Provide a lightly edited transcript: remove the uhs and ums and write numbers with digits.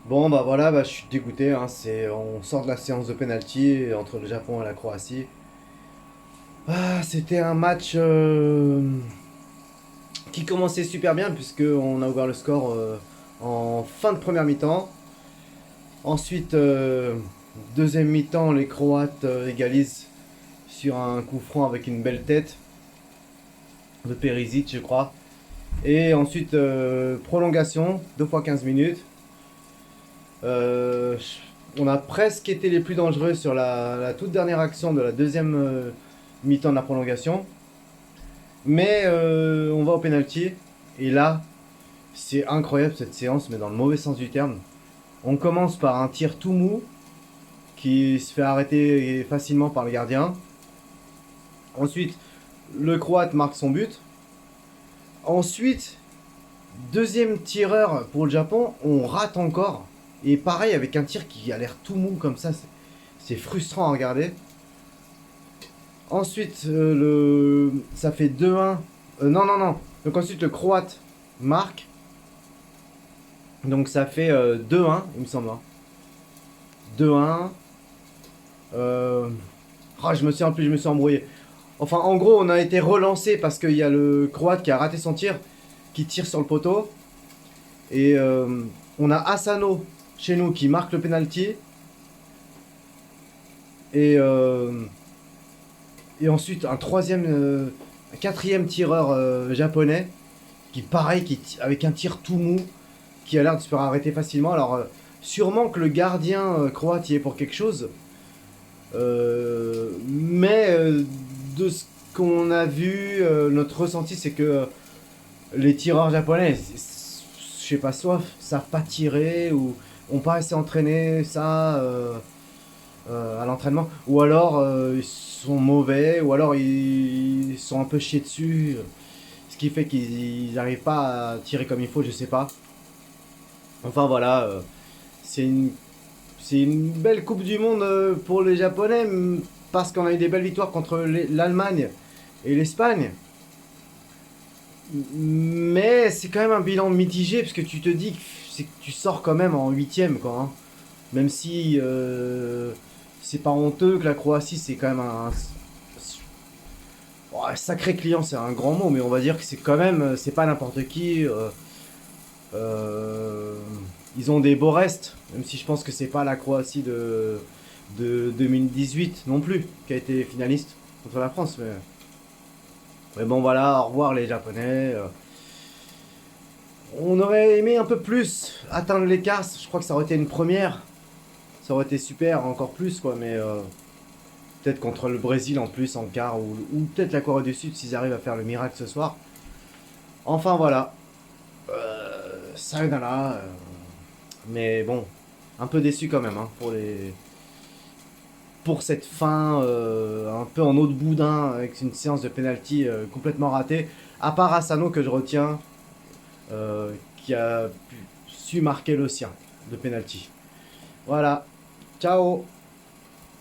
Bon bah voilà, je suis dégoûté, hein, on sort de la séance de penalty entre le Japon et la Croatie. Ah, c'était un match qui commençait super bien puisque on a ouvert le score en fin de première mi-temps. Ensuite, deuxième mi-temps, les Croates égalisent sur un coup franc avec une belle tête de Perisic, je crois. Et ensuite, prolongation, 2 fois 15 minutes. Euh, on a presque été les plus dangereux sur la toute dernière action de la deuxième mi-temps de la prolongation. Mais on va au penalty. Et là, c'est incroyable cette séance, mais dans le mauvais sens du terme. On commence par un tir tout mou qui se fait arrêter facilement par le gardien. Ensuite, le Croate marque son but. Ensuite, deuxième tireur pour le Japon, on rate encore. Et pareil, avec un tir qui a l'air tout mou comme ça, c'est frustrant à regarder. Ensuite, ça fait 2-1. Non, non, non. Donc ensuite, le Croate marque. Donc ça fait 2-1, il me semble, hein. 2-1. Je me suis en plus, je me suis embrouillé. Enfin, en gros, on a été relancé parce qu'il y a le Croate qui a raté son tir, qui tire sur le poteau. Et on a Asano chez nous qui marque le penalty. Et, euh, et ensuite, un quatrième tireur japonais qui, pareil, avec un tir tout mou, qui a l'air de se faire arrêter facilement. Alors, sûrement que le gardien croate y est pour quelque chose. Mais de ce qu'on a vu, notre ressenti, c'est que les tireurs japonais, je sais pas, soit savent pas tirer ou ont pas assez entraîné ça à l'entraînement, ou alors ils sont mauvais, ou alors ils sont un peu chiés dessus, ce qui fait qu'ils n'arrivent pas à tirer comme il faut, je sais pas. Enfin voilà, c'est une c'est une belle Coupe du Monde pour les Japonais parce qu'on a eu des belles victoires contre l'Allemagne et l'Espagne. Mais c'est quand même un bilan mitigé parce que tu te dis que tu sors quand même en huitième, quoi, hein. Même si c'est pas honteux que la Croatie c'est quand même un sacré client, c'est un grand mot, mais on va dire que c'est quand même c'est pas n'importe qui. Euh, Ils ont des beaux restes, même si je pense que c'est pas la Croatie de 2018 non plus, qui a été finaliste contre la France. Mais bon, voilà, au revoir les Japonais. On aurait aimé un peu plus atteindre l'écart, je crois que ça aurait été une première. Ça aurait été super, encore plus, quoi, mais peut-être contre le Brésil en plus en quart, ou peut-être la Corée du Sud s'ils arrivent à faire le miracle ce soir. Enfin voilà, sayonara. Mais bon, un peu déçu quand même, hein, pour cette fin un peu en eau de boudin avec une séance de penalty complètement ratée. À part Asano que je retiens, qui a su marquer le sien de penalty. Voilà, ciao.